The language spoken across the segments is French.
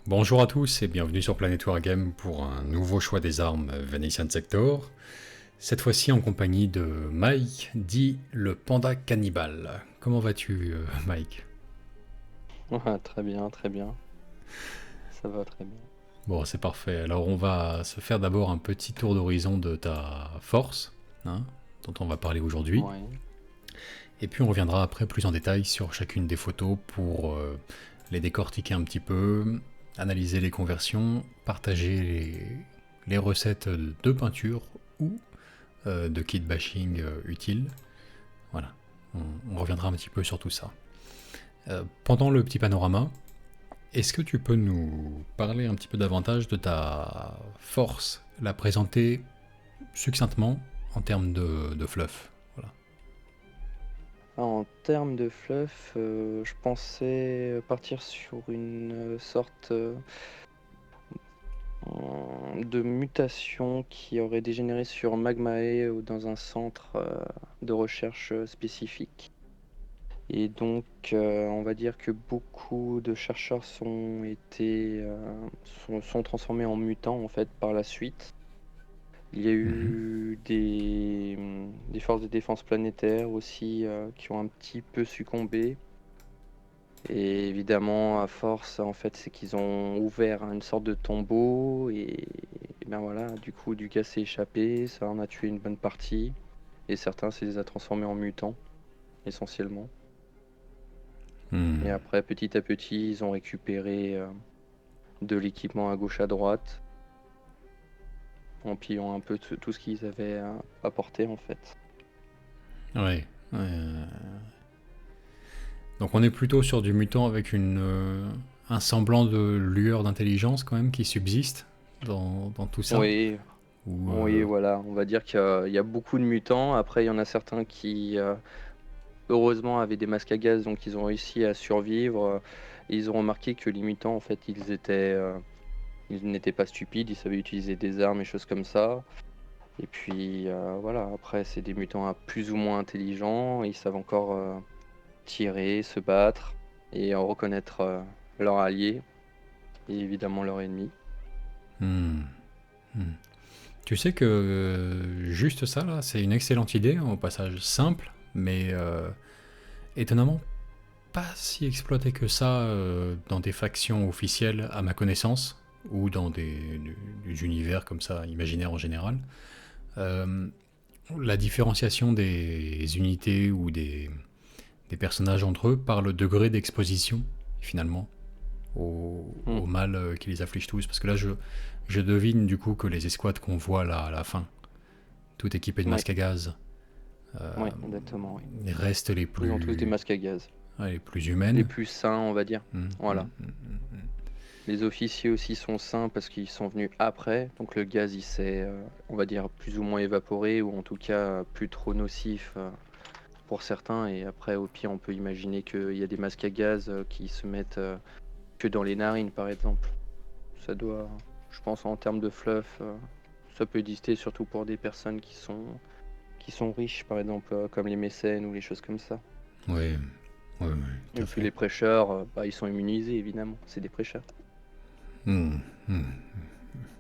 Bonjour à tous et bienvenue sur Planet Wargame pour un nouveau choix des armes Venetian Sector. Cette fois-ci en compagnie de Mike, dit le panda cannibale. Comment vas-tu, Mike? Ouais, très bien, très bien. Ça va très bien. Bon, c'est parfait. Alors on va se faire d'abord un petit tour d'horizon de ta force, hein, dont on va parler aujourd'hui. Ouais. Et puis on reviendra après plus en détail sur chacune des photos pour les décortiquer un petit peu, analyser les conversions, partager les recettes de peinture ou de kit bashing utile. Voilà, on reviendra un petit peu sur tout ça. Pendant le petit panorama, est-ce que tu peux nous parler un petit peu davantage de ta force, la présenter succinctement en termes de fluff? Voilà. En termes de fluff, je pensais partir sur une sorte de mutation qui aurait dégénéré sur Magmae ou dans un centre de recherche spécifique. Et donc, on va dire que beaucoup de chercheurs sont transformés en mutants en fait par la suite. Il y a Mhm. eu des forces de défense planétaires aussi qui ont un petit peu succombé. Et évidemment, à force, en fait, c'est qu'ils ont ouvert une sorte de tombeau et ben voilà, du coup, du gaz s'est échappé, ça en a tué une bonne partie. Et certains, ça les a transformés en mutants, essentiellement. Et Hmm. après, petit à petit, ils ont récupéré de l'équipement à gauche à droite, en pillant un peu tout ce qu'ils avaient apporté, en fait. Ouais. Donc on est plutôt sur du mutant avec un semblant de lueur d'intelligence quand même qui subsiste dans tout ça. Oui, Ou, oui, voilà, on va dire qu'il y a beaucoup de mutants. Après, il y en a certains qui, heureusement, avaient des masques à gaz, donc ils ont réussi à survivre. Ils ont remarqué que les mutants, en fait, ils n'étaient pas stupides, ils savaient utiliser des armes et choses comme ça. Et puis, voilà, après, c'est des mutants plus ou moins intelligents. Ils savent encore tirer, se battre et reconnaître leurs alliés et évidemment leurs ennemis. hmm, hmm. Tu sais que juste ça là, c'est une excellente idée, au passage simple, mais étonnamment pas si exploité que ça dans des factions officielles à ma connaissance, ou dans des univers comme ça, imaginaires en général. Euh, la différenciation des unités ou des personnages entre eux par le degré d'exposition, finalement, Hmm, au mal qui les afflige tous. Parce que là, je devine du coup que les escouades qu'on voit là à la fin, tout équipées de ouais, masques à gaz, ouais, exactement, oui. restent Ils ont tous des masques à gaz. les plus Les humaines. plus sains, on va dire. Mm, Voilà. mm, Les officiers aussi sont sains parce qu'ils sont venus après. Donc le gaz, il s'est, on va dire, plus ou moins évaporé ou en tout cas plus trop nocif pour certains. Et après, au pire, on peut imaginer qu'il y a des masques à gaz qui se mettent que dans les narines, par exemple. Ça doit, je pense, en termes de fluff, ça peut exister surtout pour des personnes qui sont riches, par exemple, comme les mécènes ou les choses comme ça. oui, oui, tout Et à puis fait. les prêcheurs, bah, ils sont immunisés, évidemment. C'est des prêcheurs. Mm, mm,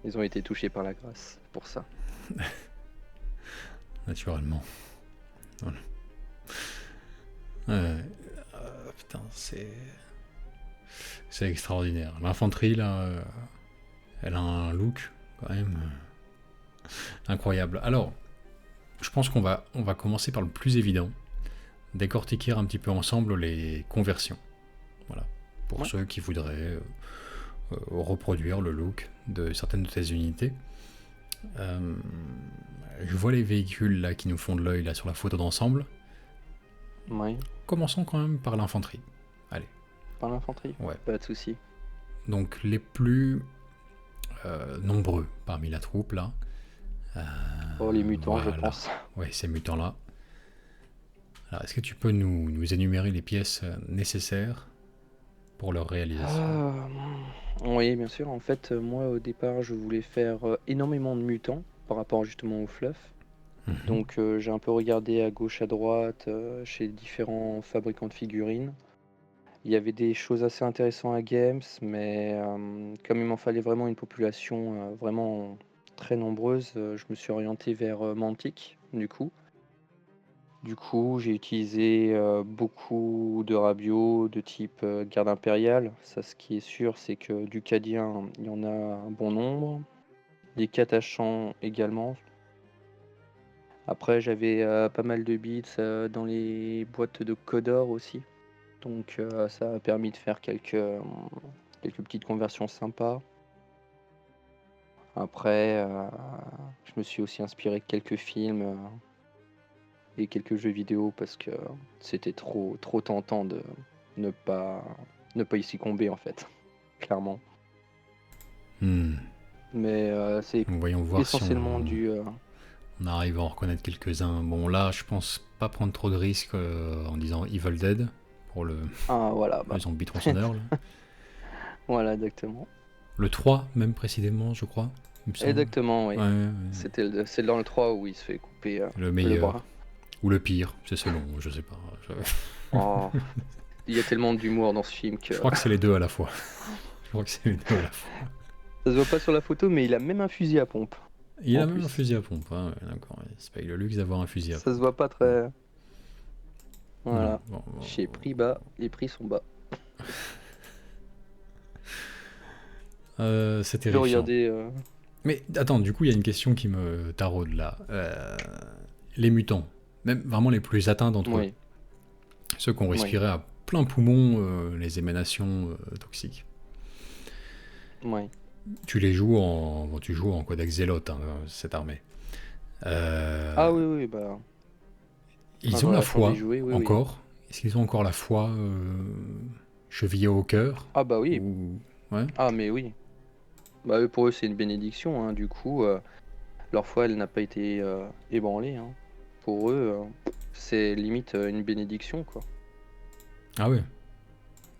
Ils ont été touchés par la grâce pour ça. naturellement. Voilà. Putain, c'est extraordinaire. L'infanterie, là, elle a un look, quand même, incroyable. Alors, je pense qu'on va commencer par le plus évident, décortiquer un petit peu ensemble les conversions. Voilà. Pour Ouais. ceux qui voudraient reproduire le look de certaines de tes unités. Euh, je vois les véhicules là qui nous font de l'œil là sur la photo d'ensemble. Ouais. Commençons quand même par l'infanterie. Allez, Par l'infanterie. ouais. Pas de souci. Donc les plus nombreux parmi la troupe là. Euh, Oh, les mutants, je voilà. pense. Ouais, ces mutants là. Alors, est-ce que tu peux nous énumérer les pièces nécessaires pour leur réalisation? Ah, oui, bien sûr. En fait, moi, au départ, je voulais faire énormément de mutants par rapport justement au fluff. Mhm. Donc, j'ai un peu regardé à gauche, à droite, chez différents fabricants de figurines. Il y avait des choses assez intéressantes à Games, mais comme il m'en fallait vraiment une population vraiment très nombreuse, je me suis orienté vers Mantic, du coup. Du coup, j'ai utilisé beaucoup de rabios de type garde impériale. Ça, ce qui est sûr, c'est que du cadien, il y en a un bon nombre. Des catachans également. Après, j'avais pas mal de bits dans les boîtes de Codor aussi. Donc ça a permis de faire quelques petites conversions sympas. Après, je me suis aussi inspiré de quelques films et quelques jeux vidéo parce que c'était trop tentant de ne pas, ne pas y succomber en fait, clairement. Hmm. Mais c'est Voyons voir si essentiellement dû... on arrive à en reconnaître quelques-uns. Bon, là, je pense pas prendre trop de risques en disant Evil Dead pour le Ah voilà, bah, zombie tronçonneur. Là. voilà, exactement. Le 3, même précisément, je crois, il me semble. Exactement, oui. Ouais, ouais, C'est dans le 3 où il se fait couper le le meilleur. bras. Ou le pire, c'est selon, je sais pas. Oh, il y a tellement d'humour dans ce film que Je crois que c'est les deux à la fois. Je crois que c'est les deux à la fois. ça se voit pas sur la photo, mais il a même un fusil à pompe Il en a même un plus. fusil à pompe, hein, ouais, d'accord. Il se paye le luxe d'avoir un fusil à Ça se pompe. voit pas très. Non, Voilà. bon, bon, Chez prix bas, les prix sont bas. c'est Je vais terrifiant. regarder. Mais attends, du coup, il y a une question qui me taraude là. Les mutants, même vraiment les plus atteints d'entre eux, Oui, ceux qui ont oui, respiré à plein poumon les émanations toxiques. oui. Tu les joues en, bon, tu joues en codex Zélote, hein, cette armée. Ah oui, oui, bah. Ils ont la Voilà, j'en ai foi joué, oui, oui. encore. Est-ce qu'ils ont encore la foi chevillée au cœur Ah bah oui. ou ouais. Ah mais oui. Bah eux, pour eux, c'est une bénédiction, hein. Du coup, leur foi, elle n'a pas été ébranlée, hein. Pour eux, c'est limite une bénédiction, quoi. Ah ouais,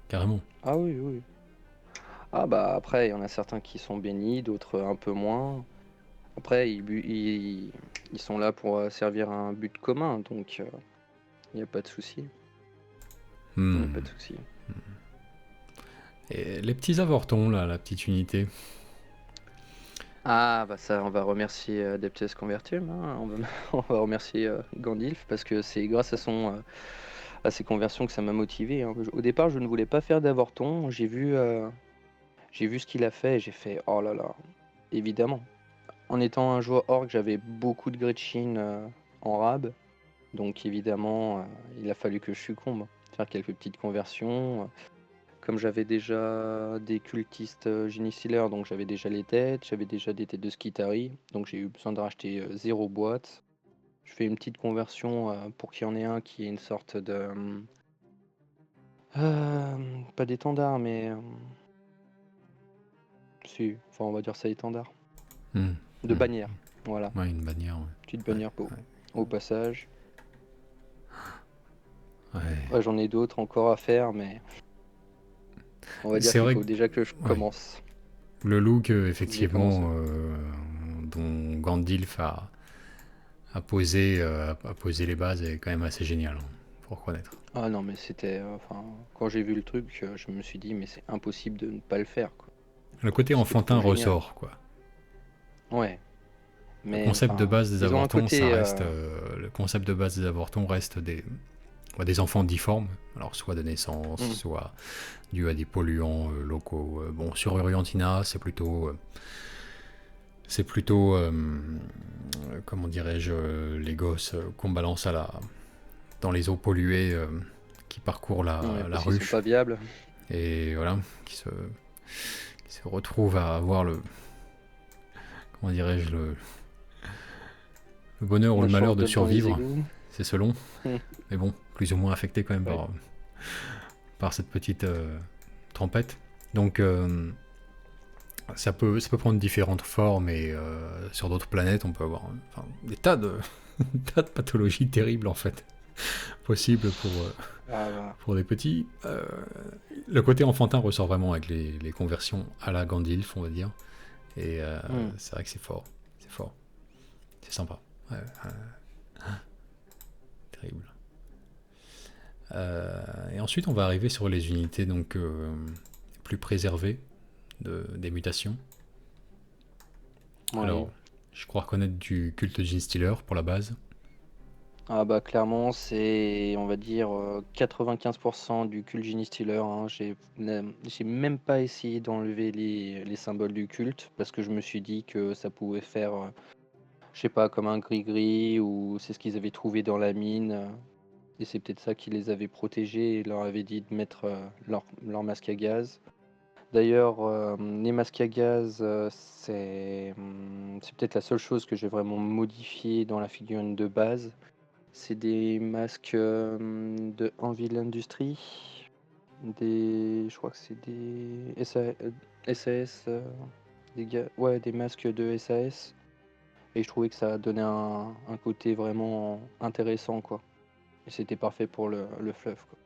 carrément. Ah oui, oui. Ah bah après, il y en a certains qui sont bénis, d'autres un peu moins. Après, ils sont là pour servir un but commun, donc il n'y a pas de souci. Il n'y a pas Hmm. de souci. Et les petits avortons là, la petite unité. Ah bah ça, on va remercier Adeptus Convertium, hein. On va remercier Gandalf parce que c'est grâce à ses conversions que ça m'a motivé, hein. Au départ, je ne voulais pas faire d'avorton. J'ai vu ce qu'il a fait et j'ai fait oh là là, évidemment. En étant un joueur orc, j'avais beaucoup de Gretchin en rab. Donc évidemment, il a fallu que je succombe, faire quelques petites conversions. Comme j'avais déjà des cultistes génistealers, donc j'avais déjà les têtes, j'avais déjà des têtes de Skitari, donc j'ai eu besoin de racheter 0 boîte. Je fais une petite conversion pour qu'il y en ait un qui est une sorte de... pas d'étendard, mais... si, enfin on va dire ça étendard. Hmm. De Hmm. bannière, voilà. Ouais, une bannière. Petite Ouais. bannière au passage. Ouais. Ouais, j'en ai d'autres encore à faire, mais... On va dire C'est qu'il vrai faut que déjà que je ouais. commence. Le look, Faut que j'y commence. effectivement, dont Gandalf a posé les bases est quand même assez génial, hein, faut reconnaître. Ah non, mais c'était... enfin, quand j'ai vu le truc, je me suis dit, mais c'est impossible de ne pas le faire, quoi. Le côté C'était enfantin trop génial. ressort, quoi. Ouais, Le mais concept de enfin, base des ils ont un avortons, ça côté... reste. Le concept de base des avortons reste des enfants difformes, alors soit de naissance, hmm, soit dû à des polluants locaux. Bon, sur Uriontina, c'est plutôt, comment dirais-je, les gosses qu'on balance dans les eaux polluées qui parcourent ouais, la parce qu'ils sont ruche pas viables. et voilà, qui se retrouvent à avoir comment dirais-je, le bonheur ou La le malheur chance de d'être dans les survivre, égouts. c'est selon, Hmm, mais bon, plus ou moins affecté quand même ouais. par cette petite tempête. Donc ça peut prendre différentes formes et sur d'autres planètes on peut avoir des tas de pathologies terribles en fait possibles Ah bah, pour des petits. Le côté enfantin ressort vraiment avec les conversions à la Gandalf on va dire et hmm. c'est vrai que c'est fort, c'est sympa. Ouais, terrible. Et ensuite, on va arriver sur les unités donc plus préservées des mutations. Oui. Alors, je crois reconnaître du culte Gene Stealer pour la base. Ah bah clairement, c'est, on va dire, 95% du culte Genie Stealer, hein. J'ai même pas essayé d'enlever les symboles du culte parce que je me suis dit que ça pouvait faire, je sais pas, comme un gris-gris ou c'est ce qu'ils avaient trouvé dans la mine. Et c'est peut-être ça qui les avait protégés et leur avait dit de mettre leur masque à gaz. D'ailleurs, les masques à gaz, c'est peut-être la seule chose que j'ai vraiment modifié dans la figurine de base. C'est des masques de Anvil Industries, je crois que c'est des SAS, ouais, des masques de SAS. Et je trouvais que ça donnait un côté vraiment intéressant, quoi. Et c'était parfait pour le fluff, quoi.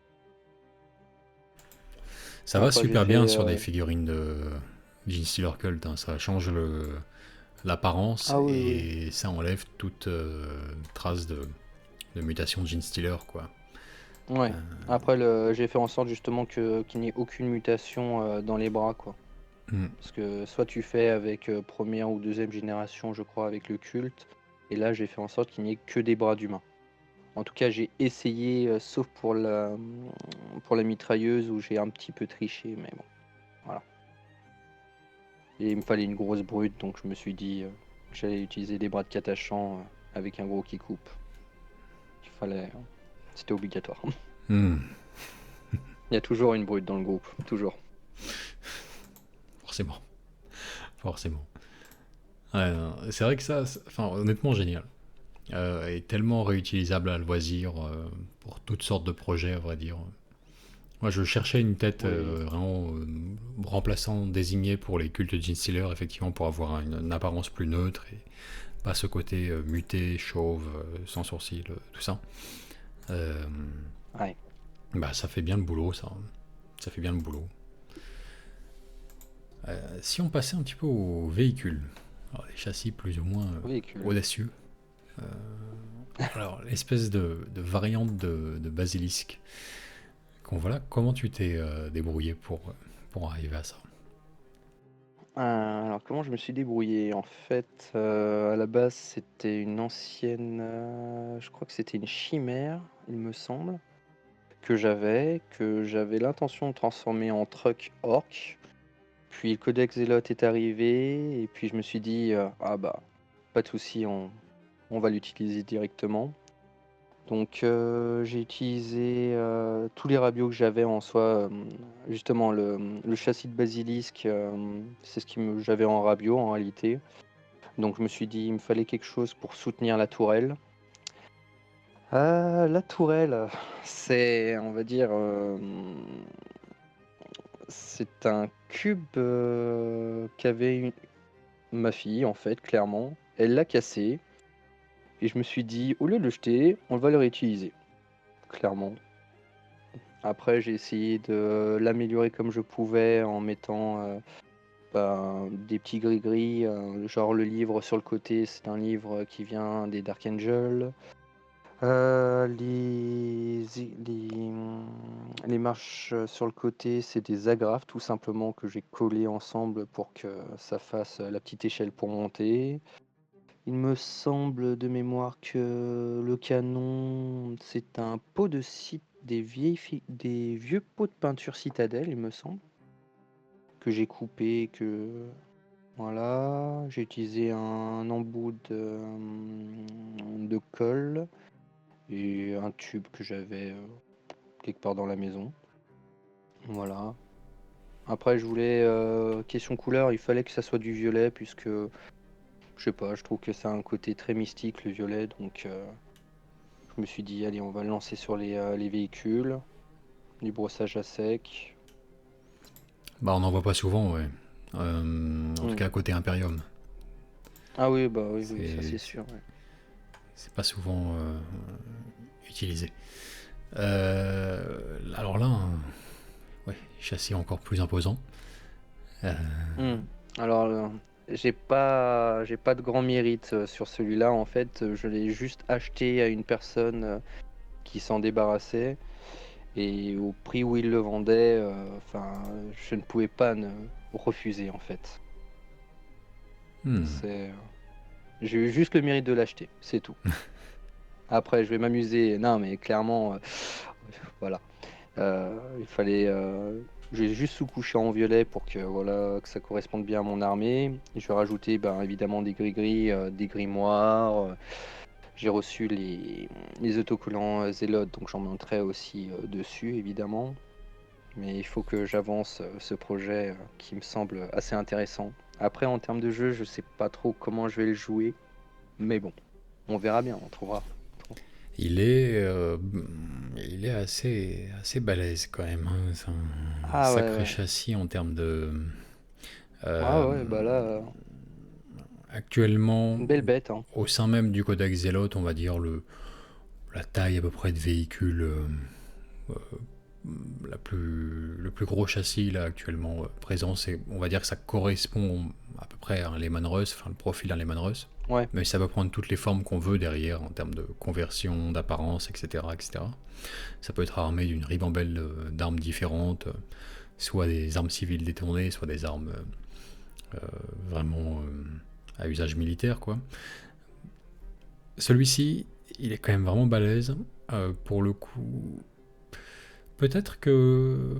Ça va Après, j'ai super bien fait. sur des figurines de Gene Stealer Cult, hein. Ça change l'apparence Ah oui, oui. et ça enlève toute trace de mutation de Gene Stealer, quoi. Ouais. Après, j'ai fait en sorte justement qu'il n'y ait aucune mutation dans les bras, quoi. Hmm. Parce que soit tu fais avec première ou deuxième génération, je crois, avec le culte, et là j'ai fait en sorte qu'il n'y ait que des bras d'humains. En tout cas, j'ai essayé, sauf pour la mitrailleuse où j'ai un petit peu triché, mais bon, voilà. Et il me fallait une grosse brute, donc je me suis dit que j'allais utiliser des bras de catachant avec un gros qui coupe. Il fallait, c'était obligatoire. Hmm. Il y a toujours une brute dans le groupe, toujours. Forcément. Forcément. Ouais, non, c'est vrai que ça, enfin, honnêtement, génial. Et tellement réutilisable à loisir pour toutes sortes de projets, à vrai dire. Moi, je cherchais une tête Oui. vraiment remplaçant, désignée pour les cultes de Gene Stealer, effectivement, pour avoir une apparence plus neutre et pas ce côté muté, chauve, sans sourcils, tout ça. Euh, Ouais. Bah, ça fait bien le boulot, ça. Ça fait bien le boulot. Si on passait un petit peu aux véhicules, alors, les châssis plus ou moins Véhicule. audacieux. Alors, l'espèce de variante de basilisque. Voilà, comment tu t'es débrouillé pour arriver à ça? Alors, comment je me suis débrouillé? En fait, à la base, c'était une ancienne, je crois que c'était une chimère, il me semble, que j'avais l'intention de transformer en truck orc. Puis le codex Zealot est arrivé, et puis je me suis dit, ah bah, pas de souci, on va l'utiliser directement. Donc j'ai utilisé tous les rabios que j'avais en soi. Justement, le châssis de basilisque, c'est ce j'avais en rabio en réalité. Donc je me suis dit, il me fallait quelque chose pour soutenir la tourelle. La tourelle, c'est, on va dire, c'est un cube qu'avait ma fille, en fait, clairement. Elle l'a cassé, et je me suis dit, au lieu de le jeter, on va le réutiliser, clairement. Après, j'ai essayé de l'améliorer comme je pouvais en mettant des petits gris-gris, genre le livre sur le côté, c'est un livre qui vient des Dark Angels. Les marches sur le côté, c'est des agrafes tout simplement que j'ai collées ensemble pour que ça fasse la petite échelle pour monter. Il me semble de mémoire que le canon, c'est un pot de des vieux pots de peinture citadelle, il me semble, que j'ai coupé, voilà, j'ai utilisé un embout de colle et un tube que j'avais quelque part dans la maison. Voilà. Après, je voulais question couleur, il fallait que ça soit du violet puisque je sais pas, je trouve que ça a un côté très mystique le violet, donc je me suis dit, allez, on va le lancer sur les véhicules, du brossage à sec. Bah, on n'en voit pas souvent, ouais. En tout Hmm. cas, côté Imperium. Ah oui, bah oui, oui, ça C'est c'est sûr. Ouais. c'est pas souvent utilisé. Alors là, ouais, châssis encore plus imposant. Euh, Hmm. Alors, j'ai pas de grand mérite sur celui-là. En fait, je l'ai juste acheté à une personne qui s'en débarrassait. Et au prix où ils le vendaient, enfin, je ne pouvais pas ne refuser en fait. Hmm. C'est, j'ai eu juste le mérite de l'acheter, c'est tout. Après, je vais m'amuser. Non, mais clairement, voilà. Il fallait. J'ai juste sous-couché en violet pour que, voilà, que ça corresponde bien à mon armée. Je vais rajouter ben, évidemment des gris-gris, des grimoires. J'ai reçu les autocollants Zélote, donc j'en montrerai aussi dessus, évidemment. Mais il faut que j'avance ce projet qui me semble assez intéressant. Après, en termes de jeu, je sais pas trop comment je vais le jouer. Mais bon, on verra bien, on trouvera. Il est, euh, il est assez balèze quand même, hein. C'est un Ah ouais, sacré ouais. châssis en termes de. Ah euh, ouais, bah là, Actuellement, une belle bête, hein. au sein même du codex Zelote, on va dire la taille à peu près de véhicule, euh, le plus gros châssis là actuellement présent, c'est, on va dire que ça correspond à peu près à un Lehman Russ, enfin le profil d'un Lehman Russ. Ouais. Mais ça peut prendre toutes les formes qu'on veut derrière en termes de conversion, d'apparence, etc., etc. Ça peut être armé d'une ribambelle d'armes différentes, soit des armes civiles détournées, soit des armes vraiment à usage militaire, quoi. Celui-ci, il est quand même vraiment balèze. Pour le coup, peut-être que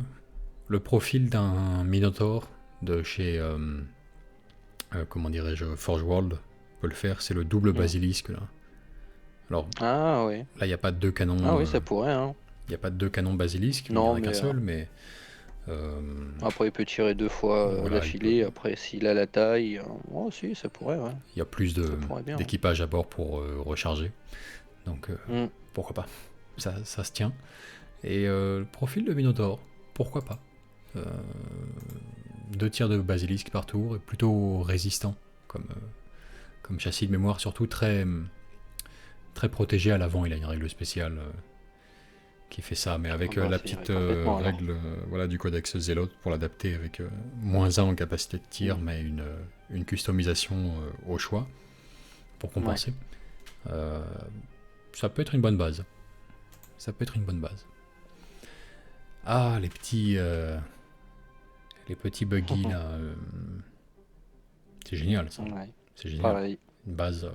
le profil d'un Minotaur de chez, comment dirais-je, Forge World peut le faire. C'est le double Mm. basilisque là. Alors Ah ouais. là, il n'y a pas de deux Ah canons. oui, ça pourrait, hein. Il n'y a pas de deux canons basilisques, il n'y en Non, a qu'un mais seul, mais euh, après il peut tirer 2 fois voilà, d'affilée. Après, s'il a la taille, oh si, ça pourrait, ouais. il y a plus Ça pourrait bien. d'équipage à bord pour recharger. Donc Mm. pourquoi pas, ça se tient. Et le profil de Minotaur, pourquoi pas. Euh, 2 tirs de basilisque par tour, et plutôt résistant comme châssis de mémoire, surtout très protégé à l'avant. Il a une règle spéciale qui fait ça, mais Ah avec bah, la ça irait petite parfaitement alors. règle voilà, du codex Zelote pour l'adapter avec -1 en capacité de tir, Mm. mais une customisation au choix pour Ouais. compenser. Euh, Ça peut être une bonne base. Ça peut être une bonne base. Ah, les petits buggy là, c'est génial ça. Ouais. C'est génial. Pareil. Une base,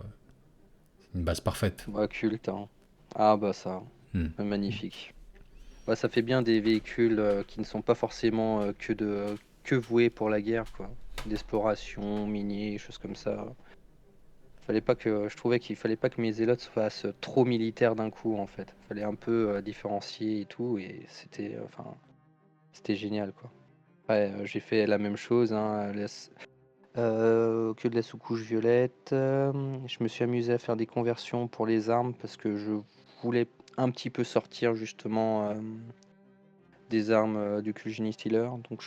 une base parfaite. Bah, culte, hein. Ah bah ça, Hmm. magnifique. Bah, ça fait bien des véhicules qui ne sont pas forcément que voués pour la guerre, quoi. D'exploration, minier, choses comme ça. Je trouvais qu'il fallait pas que mes zélotes se fassent trop militaires d'un coup, en fait. Fallait un peu différencier et tout, et c'était génial, quoi. Ouais, j'ai fait la même chose, hein, que de la sous-couche violette. Je me suis amusé à faire des conversions pour les armes parce que je voulais un petit peu sortir justement des armes du Kul'jini Stealer. Donc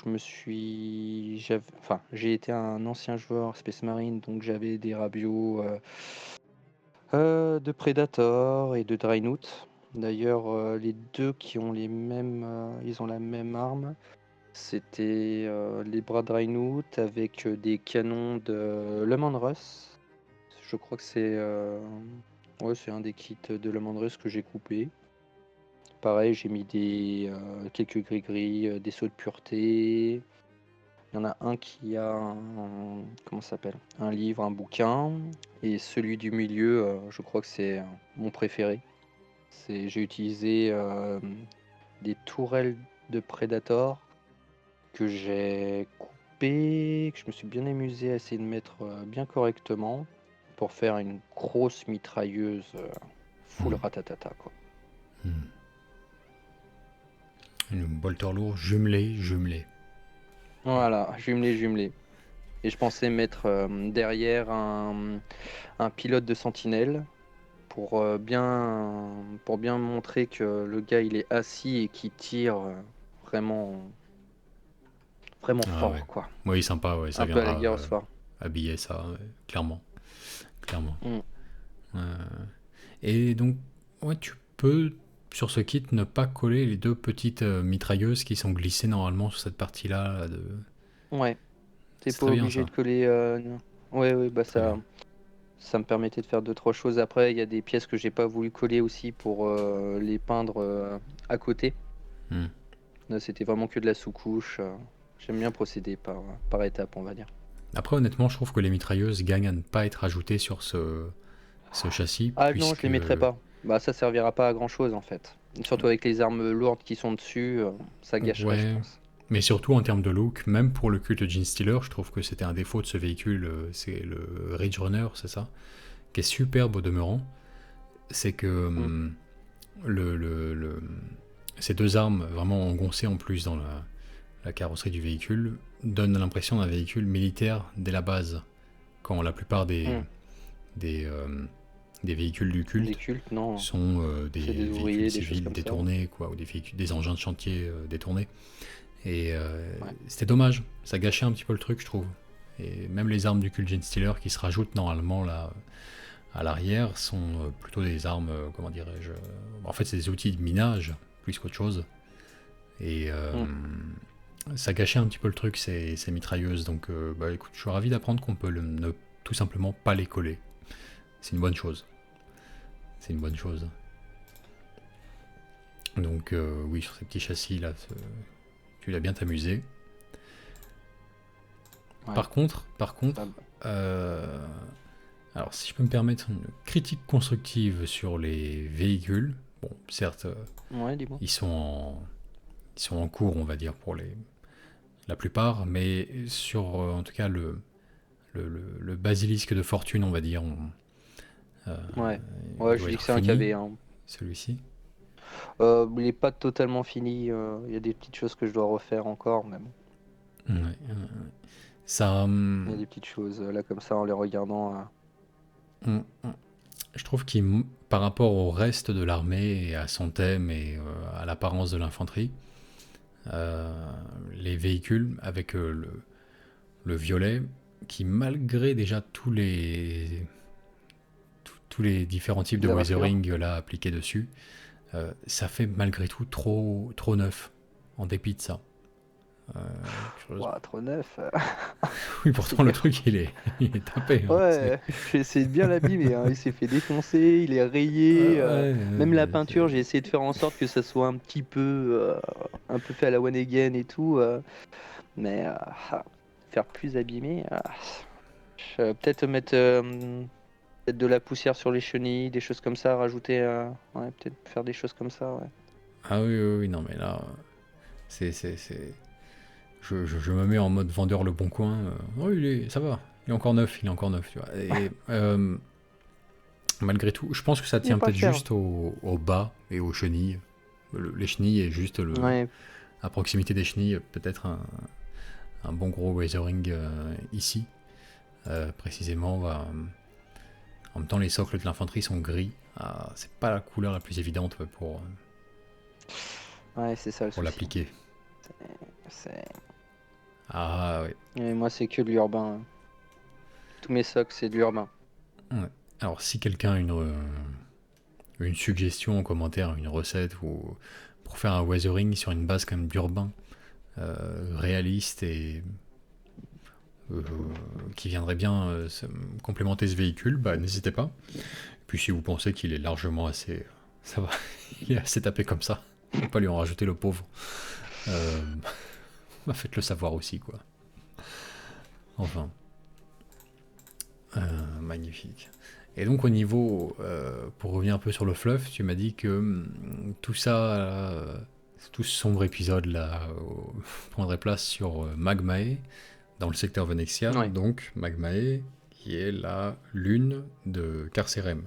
j'ai été un ancien joueur Space Marine, donc j'avais des rabios de Predator et de Dreadnought. D'ailleurs, les deux qui ont ils ont la même arme. C'était les bras Dreadnought avec des canons de Le Mans Russ. Je crois que ouais, c'est un des kits de Le Mans Russ que j'ai coupé. Pareil, j'ai mis quelques gris-gris, des sauts de pureté. Il y en a un qui a comment ça s'appelle? Un livre, un bouquin. Et celui du milieu, je crois que c'est mon préféré. J'ai utilisé des tourelles de Predator que j'ai coupé, que je me suis bien amusé à essayer de mettre bien correctement pour faire une grosse mitrailleuse full Hmm. ratatata, quoi. Hmm. Une bolter lourd jumelé. Voilà, jumelé. Et je pensais mettre derrière un pilote de sentinelle pour bien montrer que le gars il est assis et qu'il tire vraiment, vraiment Ah ouais. fort, quoi. Oui, sympa, ouais, ça Un peu à la viendra guerre au soir. habiller ça, ouais, clairement. Clairement. Mm. Euh, et donc, ouais, tu peux, sur ce kit, ne pas coller les 2 petites mitrailleuses qui sont glissées normalement sur cette partie-là. Ouais, t'es C'est pas très bien obligé ça. de coller. Non. Ouais, bah Très bien. ça me permettait de faire 2 3 choses. Après, il y a des pièces que j'ai pas voulu coller aussi pour les peindre à côté. Hmm. Là, c'était vraiment que de la sous-couche. J'aime bien procéder par étapes, on va dire. Après, honnêtement, je trouve que les mitrailleuses gagnent à ne pas être ajoutées sur ce châssis, Ah non, je puisque les mettrai pas. Bah ça servira pas à grand chose en fait. Surtout avec les armes lourdes qui sont dessus, ça gâcherait, je ouais, pense. mais surtout en termes de look, même pour le culte Gene Stealer, je trouve que c'était un défaut de ce véhicule, c'est le Ridge Runner, c'est ça, qui est superbe au demeurant, c'est que Mm. ces deux armes vraiment engoncées en plus dans la carrosserie du véhicule donnent l'impression d'un véhicule militaire dès la base, quand la plupart Mm. des, euh, des véhicules du Des culte cultes, non. sont C'est des des véhicules ouvriers, des choses civils comme ça. détournés, quoi, ou des engins de chantier détournés. Et Ouais. c'était dommage, ça gâchait un petit peu le truc, je trouve. Et même les armes du culte Gene Stealer qui se rajoutent normalement là à l'arrière sont plutôt des armes, comment dirais-je, en fait c'est des outils de minage plus qu'autre chose. Et Mm. ça gâchait un petit peu le truc ces mitrailleuses. Donc bah écoute, je suis ravi d'apprendre qu'on peut ne tout simplement pas les coller. C'est une bonne chose. C'est une bonne chose. Donc oui, sur ces petits châssis là, tu l'as bien t'amusé. Ouais. Par contre, Ça, euh, alors si je peux me permettre une critique constructive sur les véhicules, bon certes ouais, dis-moi. ils sont en cours on va dire pour la plupart, mais sur en tout cas le basilisque de fortune on va dire, euh, Ouais. il Ouais, je doit dis que être c'est un fini KV, hein. celui-ci. Il est pas totalement fini. Il y a des petites choses que je dois refaire encore, mais bon. Ouais, ça, Il y a des petites choses là comme ça en les regardant. on- on- je trouve qu'il par rapport au reste de l'armée et à son thème et à l'apparence de l'infanterie, les véhicules avec le violet, qui malgré déjà tous les différents types de La raflure. weathering là appliqués dessus, ça fait malgré tout trop neuf, en dépit de ça. Euh, curieusement. Ouah, trop neuf. Oui, C'est pourtant le dur. truc il est tapé. Hein, Ouais, j'ai essayé de bien l'abîmer, hein. Il s'est fait défoncer, il est rayé. ouais, Même la peinture, j'ai essayé de faire en sorte que ça soit un peu fait à la one again et tout. Mais faire plus abîmé. Peut-être mettre peut-être de la poussière sur les chenilles, des choses comme ça, rajouter. Ouais, peut-être faire des choses comme ça. Ouais. ah oui, oui, oui, non mais là, c'est. Je me mets en mode vendeur le bon coin. Oh, ça va, il est encore neuf, il est encore neuf, tu vois. Et malgré tout, je pense que ça Il est tient pas peut-être cher. juste au bas et aux chenilles. Les chenilles et juste Ouais, à proximité des chenilles, peut-être un bon gros weathering ici. Précisément, en même temps, les socles de l'infanterie sont gris. C'est pas la couleur la plus évidente ouais, c'est ça le pour souci. l'appliquer. C'est... Ah oui. Et moi, c'est que de l'urbain. Tous mes socks, c'est de l'urbain. Ouais. Alors, si quelqu'un a une suggestion en commentaire, une recette ou pour faire un weathering sur une base quand même d'urbain, réaliste et euh, qui viendrait bien complémenter ce véhicule, bah n'hésitez pas. Puis si vous pensez qu'il est largement assez, ça va, il est assez tapé comme ça, faut pas lui en rajouter le pauvre. Euh, bah, faites-le savoir aussi quoi. Enfin, magnifique. Et donc au niveau, pour revenir un peu sur le fluff, tu m'as dit que tout ça, tout ce sombre épisode là prendrait place sur Magmae, dans le secteur Venexia, Ouais, donc Magmae, qui est la lune de Carcérem.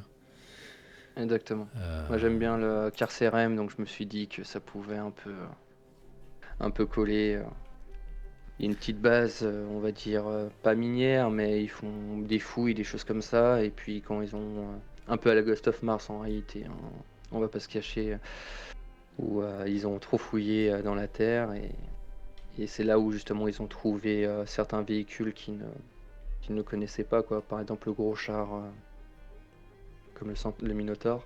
exactement. Moi, Euh, j'aime bien le carcérem, donc je me suis dit que ça pouvait un peu coller. Il y a une petite base, on va dire, pas minière, mais ils font des fouilles, des choses comme ça. Et puis quand ils ont un peu à la Ghost of Mars en réalité, hein, on va pas se cacher, où ils ont trop fouillé dans la terre et c'est là où justement ils ont trouvé certains véhicules qu'ils ne connaissaient pas, quoi. Par exemple le gros char comme le Minotaur.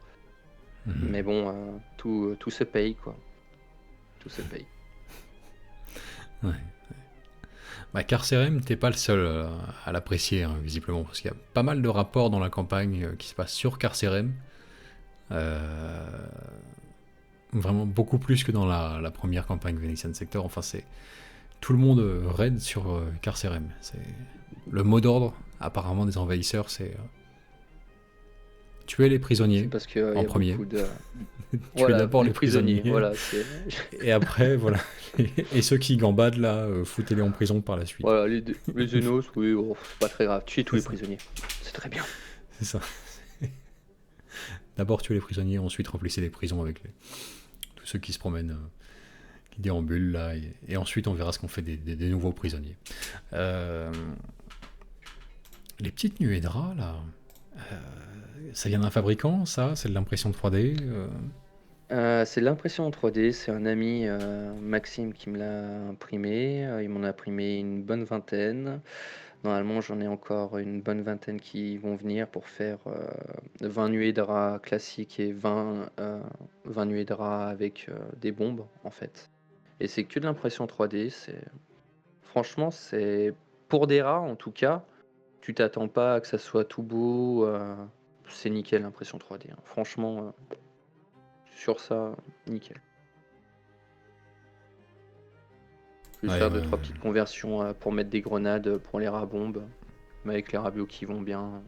Mais mhm. bon, tout se paye, quoi. Tout se paye. Ouais. Bah, Carcérem, t'es pas le seul à l'apprécier, hein, visiblement, parce qu'il y a pas mal de rapports dans la campagne qui se passent sur Carcérem. Euh, vraiment beaucoup plus que dans la première campagne Venetian Sector. Enfin, c'est tout le monde raid sur Carcerem. C'est le mot d'ordre, apparemment, des envahisseurs, c'est tuer les C'est prisonniers parce qu'il en y a premier. beaucoup de... Tuer Voilà, d'abord les les prisonniers, prisonniers, voilà, c'est... et après, voilà. Et ceux qui gambadent, là, foutez-les en prison par la suite. Voilà, les Zenos, oui, oh, c'est pas très grave. Tuez tous C'est les ça. prisonniers. C'est très bien. C'est ça. D'abord tuer les prisonniers, ensuite remplissez les prisons avec tous ceux qui se promènent, qui déambulent, là, et ensuite on verra ce qu'on fait des nouveaux prisonniers. Euh, les petites nuées de rats, là, ça vient d'un fabricant, ça? C'est de l'impression 3D? C'est de l'impression en 3D, c'est un ami, Maxime, qui me l'a imprimé. Il m'en a imprimé une bonne vingtaine. Normalement, j'en ai encore une bonne vingtaine qui vont venir pour faire 20 nuées de rats classiques et 20 nuées de rats avec des bombes, en fait. Et c'est que de l'impression 3D. Franchement, c'est pour des rats, en tout cas, tu t'attends pas à que ça soit tout beau. C'est nickel l'impression 3D, hein. Franchement, sur ça, nickel. Juste Ouais, faire ouais, deux, trois petites conversions pour mettre des grenades pour les rats bombes, mais avec les rats bio qui vont bien,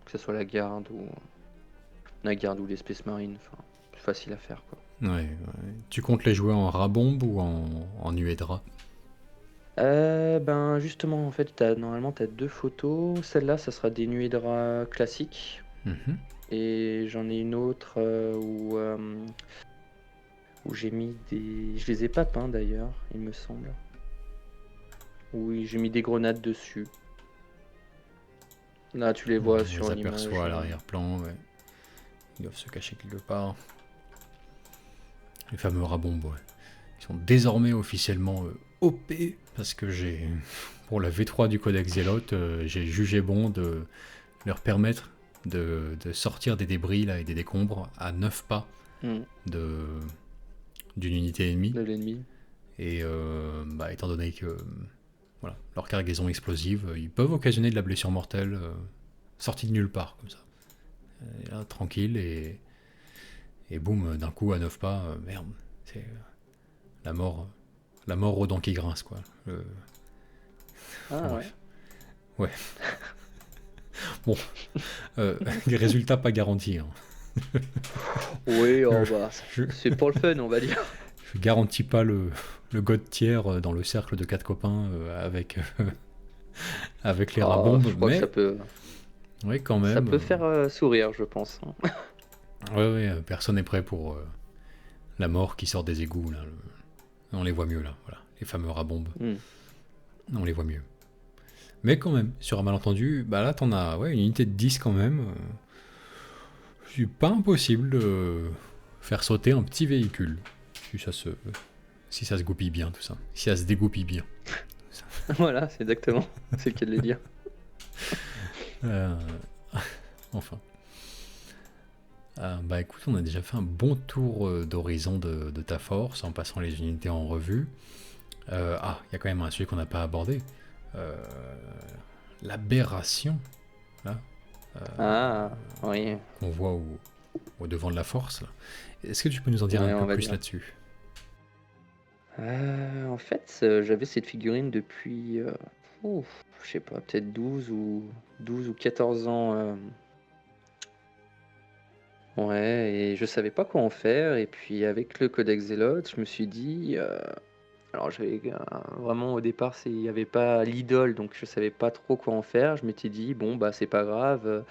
que ce soit la garde ou les Space Marines, enfin, c'est facile à faire, quoi. ouais. Tu comptes les jouer en rat-bombe ou en nuée de rats? Ben justement, en fait, normalement, tu as deux photos. Celle-là, ça sera des nuées de rats classiques. Mhm. Et j'en ai une autre où j'ai mis des... Je les ai pas peints d'ailleurs, il me semble. Oui, j'ai mis des grenades dessus. Là, tu les vois On sur les l'image. aperçoit à l'arrière-plan, ouais. Ils doivent se cacher quelque part. Les fameux rats-bombes, ouais. Ils sont désormais officiellement OP, parce que pour la V3 du Codex Zealot, j'ai jugé bon de leur permettre de sortir des débris là, et des décombres à 9 pas de, d'une unité ennemie. De l'ennemi. Et étant donné que voilà, leur cargaison explosive, ils peuvent occasionner de la blessure mortelle sortie de nulle part, comme ça. Et là, tranquille, et boum, d'un coup, à 9 pas, merde, c'est la mort aux dents qui grincent, quoi. Ah ouais. Bref. Ouais. Bon, les résultats pas garantis, hein. Oui, oh Je- bah, je- c'est pour le fun, on va dire. Je garantis pas le god tier dans le cercle de 4 copains avec les Ah, rabombes, je crois que mais ouais, quand ça même. peut faire sourire, je pense, hein. Ouais, personne n'est prêt pour la mort qui sort des égouts, là. On les voit mieux, là, voilà. Les fameux rabombes, Hmm. on les voit mieux. Mais quand même, sur un malentendu, bah là, t'en as une unité de 10 quand même. C'est pas impossible de faire sauter un petit véhicule. Si ça se goupille bien, tout ça. Si ça se dégoupille bien. Voilà, c'est exactement, c'est le cas de le dire. Euh, enfin. Bah écoute, on a déjà fait un bon tour d'horizon de ta force en passant les unités en revue. Il y a quand même un sujet qu'on n'a pas abordé. L'aberration, là, Ah, oui, qu'on voit au devant de la force. Là. Est-ce que tu peux nous en dire ouais, un on peu va plus dire. là-dessus? En fait, j'avais cette figurine depuis, je sais pas, peut-être 12 ou 14 ans. Ouais, et je savais pas quoi en faire. Et puis avec le Codex Zealot, je me suis dit, alors j'avais vraiment au départ, il n'y avait pas l'idole, donc je savais pas trop quoi en faire. Je m'étais dit, bon, bah c'est pas grave.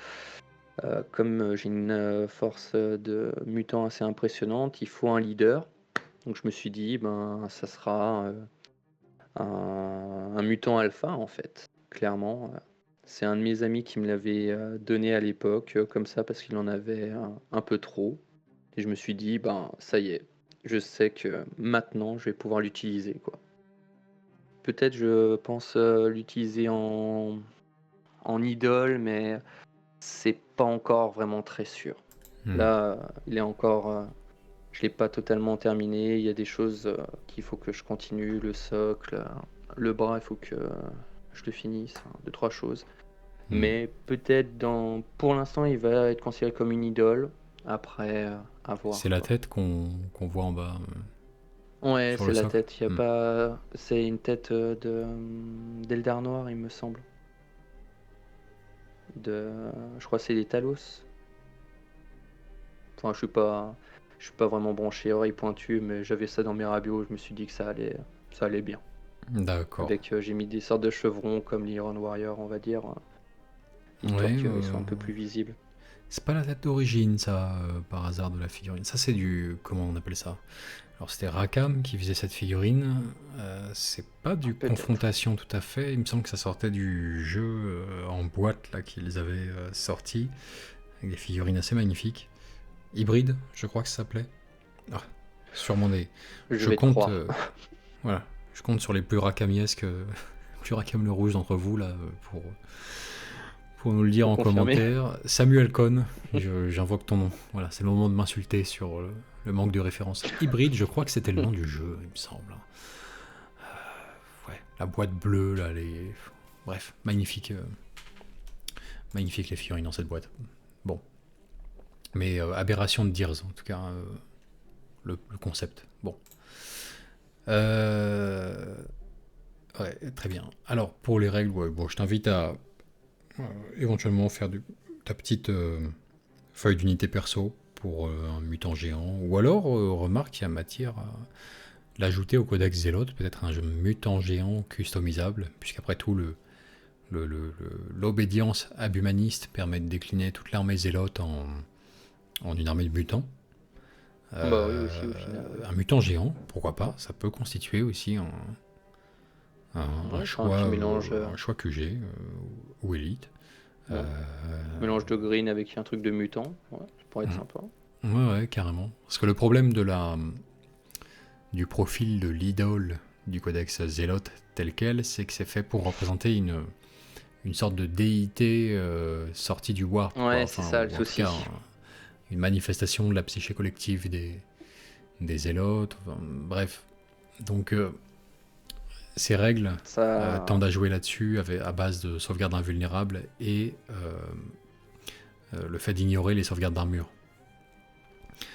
Comme j'ai une force de mutant assez impressionnante, il faut un leader. Donc je me suis dit, ben ça sera un mutant alpha en fait, clairement. C'est un de mes amis qui me l'avait donné à l'époque, comme ça, parce qu'il en avait un peu trop. Et je me suis dit, ben ça y est, je sais que maintenant je vais pouvoir l'utiliser, quoi. Peut-être je pense l'utiliser en idole, mais c'est pas encore vraiment très sûr. Là, il est encore. Je l'ai pas totalement terminé. Il y a des choses qu'il faut que je continue. Le socle, le bras, il faut que je le finisse. Hein, deux, trois choses. Mais peut-être pour l'instant, il va être considéré comme une idole. Après, à C'est voir, la quoi. tête qu'on voit en bas, Ouais, sur c'est le la socle. tête. Y a Hmm. pas... C'est une tête d'Eldar Noir, il me semble. De... Je crois que c'est des Talos. Enfin, je suis pas vraiment branché oreille pointue, mais j'avais ça dans mes rabios. Je me suis dit que ça allait bien. D'accord. Avec, j'ai mis des sortes de chevrons comme l'Iron Warrior, on va dire, histoire Ouais, qu'ils soient un peu plus visibles. c'est pas la date d'origine, ça, par hasard, de la figurine. Ça, c'est du... Comment on appelle ça? Alors, c'était Rakam qui faisait cette figurine. C'est pas Ah, du peut-être. confrontation tout à fait. Il me semble que ça sortait du jeu en boîte là qu'ils avaient sorti, avec des figurines assez magnifiques. Hybride, je crois que ça s'appelait. Ah, sûrement des... Je Je vais te compte... croire. voilà. Je compte sur les plus racamiesques, plus racam le rouge d'entre vous, là, pour nous le dire Pour en confirmer. commentaire. Samuel Cohn, j'invoque ton nom. Voilà, c'est le moment de m'insulter sur le manque de référence. Hybride, je crois que c'était le nom du jeu, il me semble. Ouais, la boîte bleue, là, les... Bref, magnifique, magnifique les figurines dans cette boîte. Bon, mais aberration de Deers, en tout cas, le concept. Bon. Euh... Ouais, très bien. Alors, pour les règles, ouais, bon, je t'invite à éventuellement faire ta petite feuille d'unité perso pour un mutant géant. Ou alors, remarque, il y a matière à l'ajouter au codex Zélote, peut-être un mutant géant customisable, puisqu'après tout, l'obédience abhumaniste permet de décliner toute l'armée Zélote en une armée de mutants. Bah oui, aussi, au final, oui. Un mutant géant, pourquoi pas, ça peut constituer aussi Ouais, faire un petit mélange, un choix QG ou élite. ouais. Mélange de green avec un truc de mutant. Ouais, ça pourrait être Mm. sympa. Ouais, ouais, carrément. Parce que le problème du profil de l'idole du codex Zélote tel quel, c'est que c'est fait pour représenter une sorte de déité sortie du warp, quoi. Ouais, c'est Enfin, ça, le ou en tout cas, souci. une manifestation de la psyché collective des Zélotes. Enfin, bref. Donc, ces règles Ça. tendent à jouer là-dessus à base de sauvegarde invulnérable et le fait d'ignorer les sauvegardes d'armure.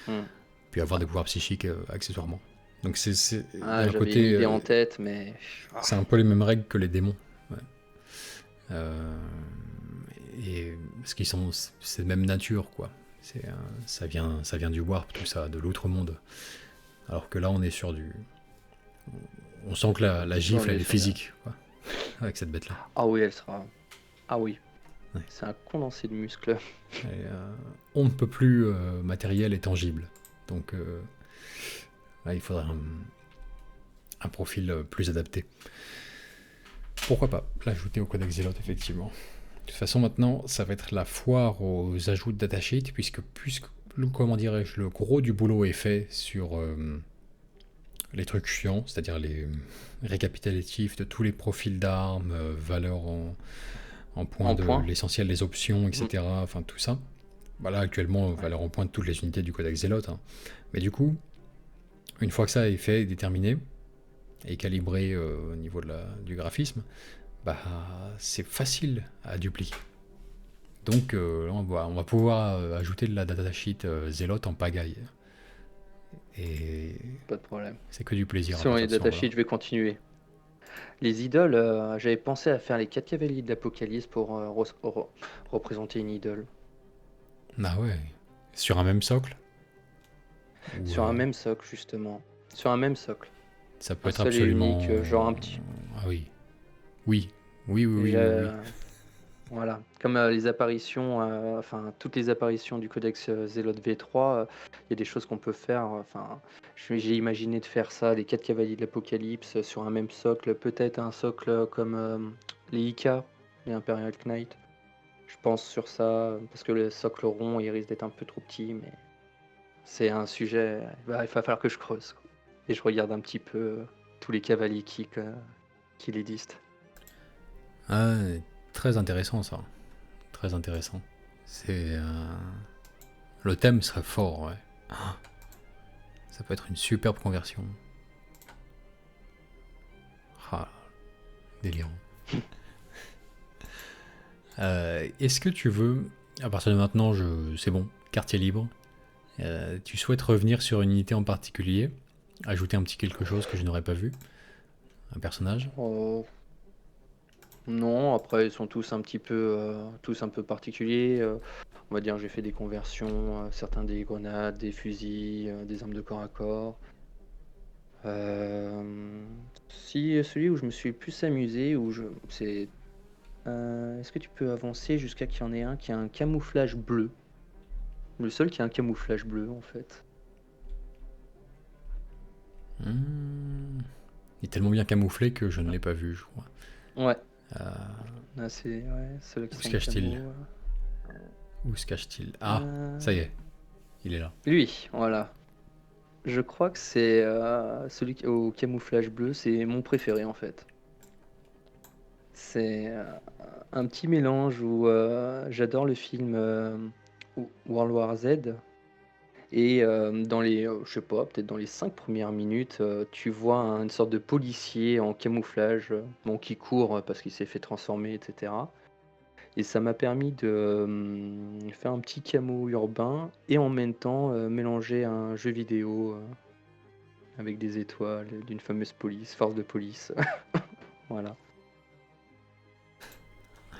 Hmm. Puis avoir des pouvoirs psychiques accessoirement. Donc il y a Ah, un j'avais une côté, idée en tête, mais. Ah. c'est un peu les mêmes règles que les démons. Ouais. Euh, et parce qu'ils sont, c'est de même nature, quoi. Ça vient du warp, tout ça, de l'autre monde. Alors que là, on est sur du, on sent que la Là, on gifle, est elle est sur la. physique, quoi, avec cette bête-là. Ah oui, elle sera. Ah oui, Ouais. c'est un condensé de muscles. Et, on ne peut plus matériel et tangible. Donc là, il faudrait un profil plus adapté. Pourquoi pas l'ajouter au codex Zélote, effectivement. De toute façon, maintenant, ça va être la foire aux ajouts de datasheet, puisque comment dirais-je, le gros du boulot est fait sur les trucs chiants, c'est-à-dire les récapitulatifs de tous les profils d'armes, valeurs en point En de point. l'essentiel des options, Hmm. etc. Enfin, tout ça. Voilà, actuellement, Ouais. valeur en point de toutes les unités du codex Zélote. Hein. Mais du coup, une fois que ça est fait, déterminé, et calibré au niveau du graphisme, bah, c'est facile à dupliquer. Donc là, on va pouvoir ajouter de la datasheet Zélote en pagaille. Et Pas de problème. c'est que du plaisir à Sur partir les de ce moment-là. datasheets, je vais continuer. Les idoles, j'avais pensé à faire les 4 cavaliers de l'Apocalypse pour représenter une idole. Ah ouais. Sur un même socle. Ou Sur un même socle, justement. Sur un même socle. ça peut Un être seul et unique, absolument... genre un petit. Ah oui. Oui. Oui, oui, oui, oui, oui. J'ai- Voilà. Comme les apparitions, enfin, toutes les apparitions du codex Zélote V3, il y a des choses qu'on peut faire. Enfin, j'ai imaginé de faire ça, les 4 cavaliers de l'Apocalypse, sur un même socle. Peut-être un socle comme les Ika, les Imperial Knight. Je pense sur ça, parce que le socle rond, il risque d'être un peu trop petit, mais c'est un sujet. Bah, il va falloir que je creuse, quoi. Et je regarde un petit peu tous les cavaliers qui existent. Ah, très intéressant ça. Très intéressant. C'est... Le thème serait fort, ouais. Ah, ça peut être une superbe conversion. Ah, délirant. Est-ce que tu veux... À partir de maintenant, c'est bon, quartier libre. Tu souhaites revenir sur une unité en particulier, ajouter un petit quelque chose que je n'aurais pas vu, un personnage? Oh, non, après ils sont tous un peu particuliers. On va dire j'ai fait des conversions, certains des grenades, des fusils, des armes de corps à corps. Si celui où je me suis le plus amusé, est-ce que tu peux avancer jusqu'à qu'il y en ait un qui a un camouflage bleu? Le seul qui a un camouflage bleu en fait. Hmm. Il est tellement bien camouflé que je ne l'ai pas vu, je crois. Ouais, Euh, c'est ouais, celui où qui se a une cache-t-il? camo. Où se cache-t-il? Ah, ça y Euh, est, il est là. Lui, voilà. Je crois que c'est celui au camouflage bleu, c'est mon préféré en fait. C'est un petit mélange où j'adore le film World War Z. Et dans les, je sais pas, peut-être dans les 5 premières minutes, tu vois une sorte de policier en camouflage, bon, qui court parce qu'il s'est fait transformer, etc. Et ça m'a permis de faire un petit camo urbain et en même temps mélanger un jeu vidéo avec des étoiles d'une fameuse police, force de police. Voilà.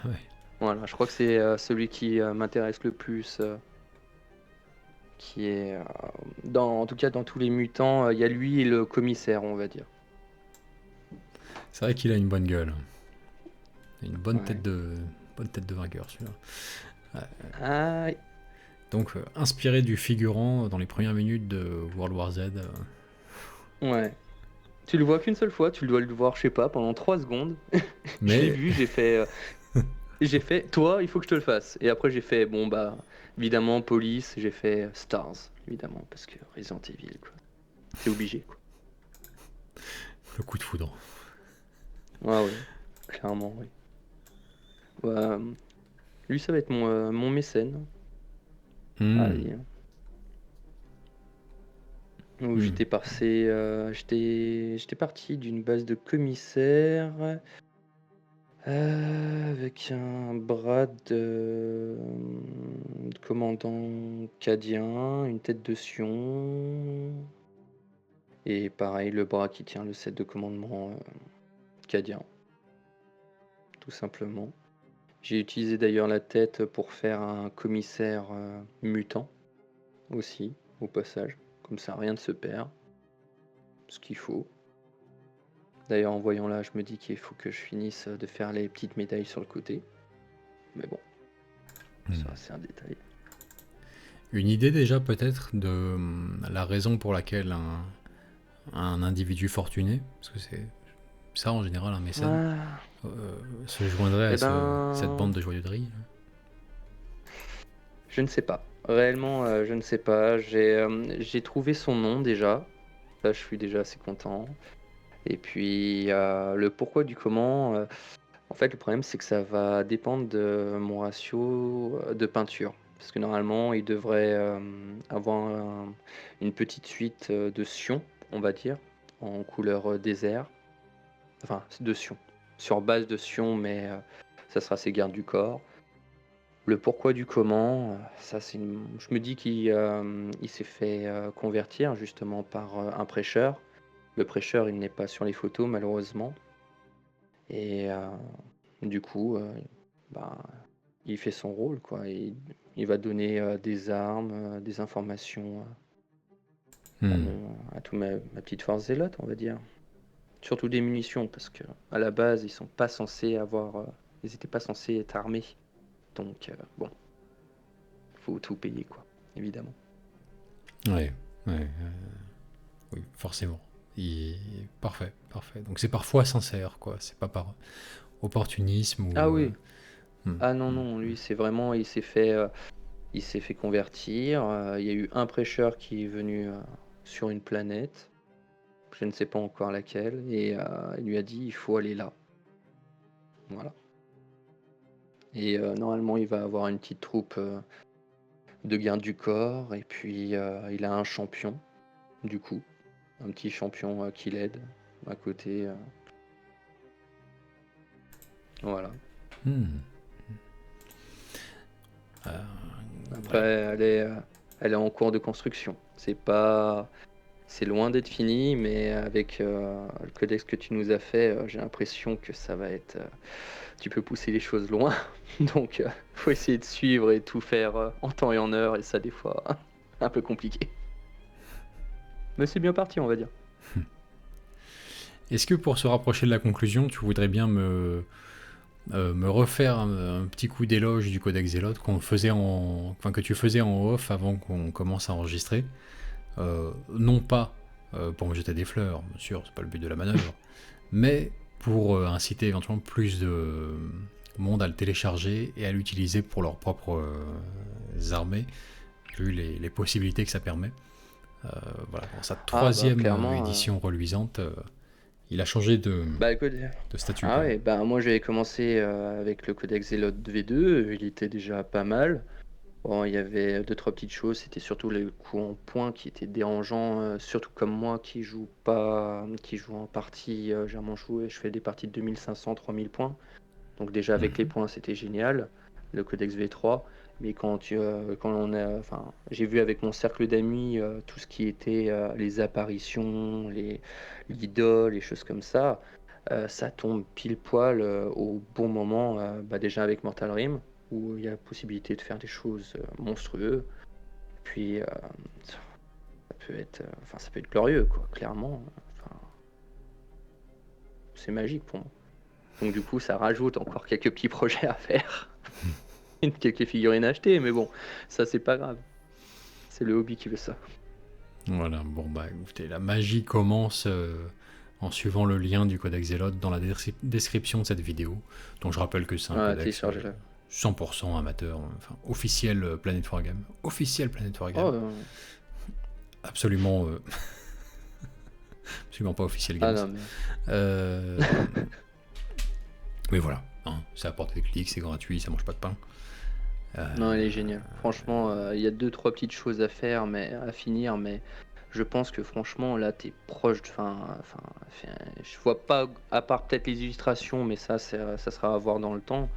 Ah ouais. Voilà, je crois que c'est celui qui m'intéresse le plus, qui est en tout cas dans tous les mutants, il y a lui et le commissaire, on va dire. C'est vrai qu'il a une bonne gueule. Une Ouais. bonne tête de vainqueur, celui-là. Ouais. Ah, Donc, inspiré du figurant dans les premières minutes de World War Z. ouais. Tu le vois qu'une seule fois, tu dois le voir, je sais pas, pendant 3 secondes. Je l'ai Mais, vu, j'ai fait, toi, il faut que je te le fasse. Et après, j'ai fait, bon, bah, évidemment, Police, j'ai fait Stars, évidemment, parce que Resident Evil, quoi. C'est obligé, quoi. le coup de foudre. Ouais, ouais, clairement, oui. Ouais, lui, ça va être mon mécène. Hmm. Allez, où Hmm. j'étais parti d'une base de commissaire avec un bras de commandant cadien, une tête de Sion, et pareil, le bras qui tient le set de commandement cadien, tout simplement. J'ai utilisé d'ailleurs la tête pour faire un commissaire mutant aussi, au passage. Comme ça, rien ne se perd, ce qu'il faut. D'ailleurs, en voyant là, je me dis qu'il faut que je finisse de faire les petites médailles sur le côté. Mais bon, ça, c'est un détail. Une idée déjà peut-être de la raison pour laquelle un individu fortuné, parce que c'est ça en général un mécène, Ah, se joindrait à eh cette bande ben, de joyeux de riz. je ne sais pas. Réellement, je ne sais pas. J'ai trouvé son nom déjà. Là, je suis déjà assez content. Et puis, le pourquoi du comment, en fait, le problème, c'est que ça va dépendre de mon ratio de peinture. Parce que normalement, il devrait avoir une petite suite de sion, on va dire, en couleur désert. Enfin, de sion. Sur base de sion, mais ça sera ses gardes du corps. Le pourquoi du comment, ça je me dis qu'il s'est fait convertir justement par un prêcheur. Le prêcheur, il n'est pas sur les photos malheureusement. Et du coup, bah, il fait son rôle, quoi. Il va donner des armes, des informations Hmm. à toute ma petite force zélote, on va dire. Surtout des munitions, parce que à la base, ils sont pas censés ils étaient pas censés être armés. Donc bon, faut tout payer, quoi, évidemment. Ouais, ouais, oui, forcément. Parfait, parfait. Donc c'est parfois sincère, quoi. C'est pas par opportunisme Ah ou. oui. Hmm, Ah non, hmm, non, lui, c'est vraiment, il s'est fait convertir. Il y a eu un prêcheur qui est venu sur une planète, je ne sais pas encore laquelle, et il lui a dit il faut aller là. Voilà. Et normalement, il va avoir une petite troupe de garde du corps, et puis il a un champion, du coup, un petit champion qui l'aide à côté. Voilà. hmm. Après, Ouais. elle est, elle est en cours de construction. C'est loin d'être fini, mais avec le codex que tu nous as fait, j'ai l'impression que ça va être. Tu peux pousser les choses loin, donc faut essayer de suivre et tout faire en temps et en heure, et ça des fois un peu compliqué. Mais c'est bien parti, on va dire. Est-ce que pour se rapprocher de la conclusion, tu voudrais bien me refaire un petit coup d'éloge du Codex Zélote que tu faisais en off avant qu'on commence à enregistrer? Non pas pour me jeter des fleurs, bien sûr, c'est pas le but de la manœuvre, mais pour inciter éventuellement plus de monde à le télécharger et à l'utiliser pour leurs propres armées, vu les possibilités que ça permet. Voilà, pour sa troisième clairement. édition reluisante, il a changé Bah écoute, de statut. ah ouais, bah moi j'avais commencé avec le codex Zelote V2, il était déjà pas mal. Bon, il y avait deux trois petites choses, c'était surtout les coups en points qui étaient dérangeants, surtout comme moi qui joue pas, qui joue en partie, généralement je fais des parties de 2500, 3000 points. Donc déjà avec les points c'était génial, le codex V3. Mais quand on a, enfin, j'ai vu avec mon cercle d'amis tout ce qui était les apparitions, l'idoles, les choses comme ça tombe pile poil au bon moment. Bah déjà avec Mortal Rim où il y a la possibilité de faire des choses monstrueuses. Puis ça peut être glorieux quoi, clairement. Enfin, c'est magique pour moi. Donc du coup ça rajoute encore quelques petits projets à faire. Quelques figurines à acheter, mais bon, ça c'est pas grave. C'est le hobby qui veut ça. Voilà, bon bah écoutez, la magie commence en suivant le lien du Codex Zélote dans la description de cette vidéo, dont je rappelle que c'est un codex 100% amateur, enfin officiel Planet Wargame. Officiel Planet Wargame. Absolument absolument pas officiel Games. Ah non, mais... mais voilà, hein, c'est à portée de clic, c'est gratuit, ça mange pas de pain. Non, elle est géniale. Franchement, il y a 2-3 petites choses à faire, mais à finir, mais je pense que franchement, là, t'es proche de... je vois pas, à part peut-être les illustrations, mais ça sera à voir dans le temps.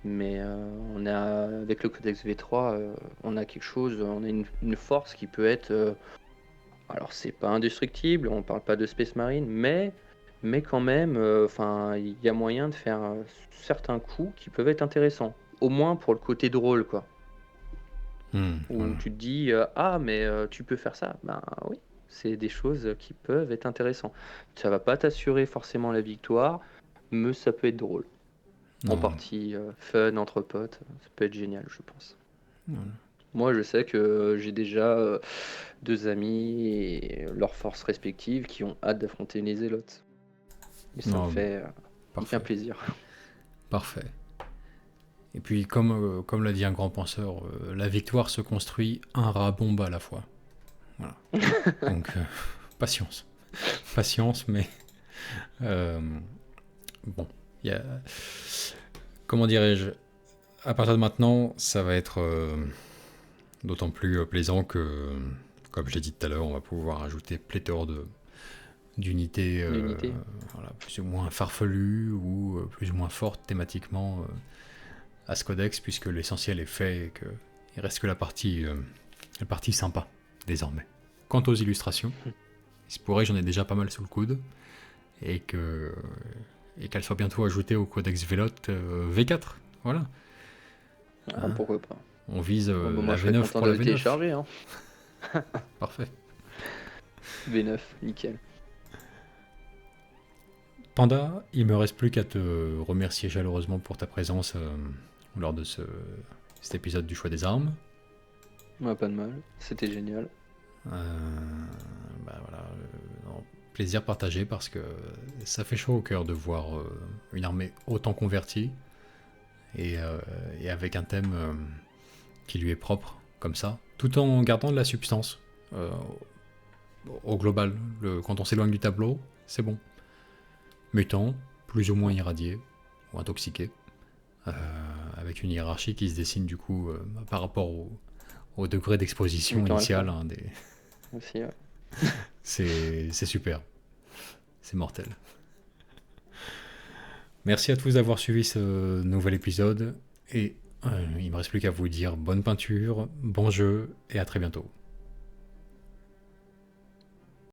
Mais avec le Codex V3, on a quelque chose, on a une force qui peut être... alors, c'est pas indestructible, on parle pas de Space Marine, mais quand même, il y a moyen de faire certains coups qui peuvent être intéressants. Au moins pour le côté drôle, quoi. Où tu te dis, mais tu peux faire ça. Ben oui, c'est des choses qui peuvent être intéressantes. Ça va pas t'assurer forcément la victoire, mais ça peut être drôle. En partie fun, entre potes, ça peut être génial, je pense. Moi, je sais que j'ai déjà 2 amis et leurs forces respectives qui ont hâte d'affronter les Zélotes. Et ça me fait bien plaisir. Parfait. Et puis, comme l'a dit un grand penseur, la victoire se construit un rat-bombe à la fois. Voilà. Donc, patience. Patience, mais... bon, il y a... Comment dirais-je? À partir de maintenant, ça va être d'autant plus plaisant que, comme je l'ai dit tout à l'heure, on va pouvoir ajouter pléthore d'unités plus ou moins farfelues ou plus ou moins fortes thématiquement à ce codex, puisque l'essentiel est fait et qu'il reste que la partie sympa, désormais. Quant aux illustrations, il se pourrait que j'en ai déjà pas mal sous le coude, et qu'elles soient bientôt ajoutées au codex Zélote V4, voilà. Pourquoi pas. On vise la V9 pour la V9. Télécharger, hein. Parfait. V9, nickel. Panda, il me reste plus qu'à te remercier chaleureusement pour ta présence lors de cet épisode du choix des armes. Pas de mal, c'était génial. Plaisir partagé parce que ça fait chaud au cœur de voir une armée autant convertie et avec un thème qui lui est propre comme ça, tout en gardant de la substance au global. Quand on s'éloigne du tableau, c'est bon. Mutants, plus ou moins irradiés ou intoxiqués, avec une hiérarchie qui se dessine du coup par rapport au degré d'exposition initial. Aussi, ouais. C'est super. C'est mortel. Merci à tous d'avoir suivi ce nouvel épisode et Il me reste plus qu'à vous dire bonne peinture, bon jeu et à très bientôt.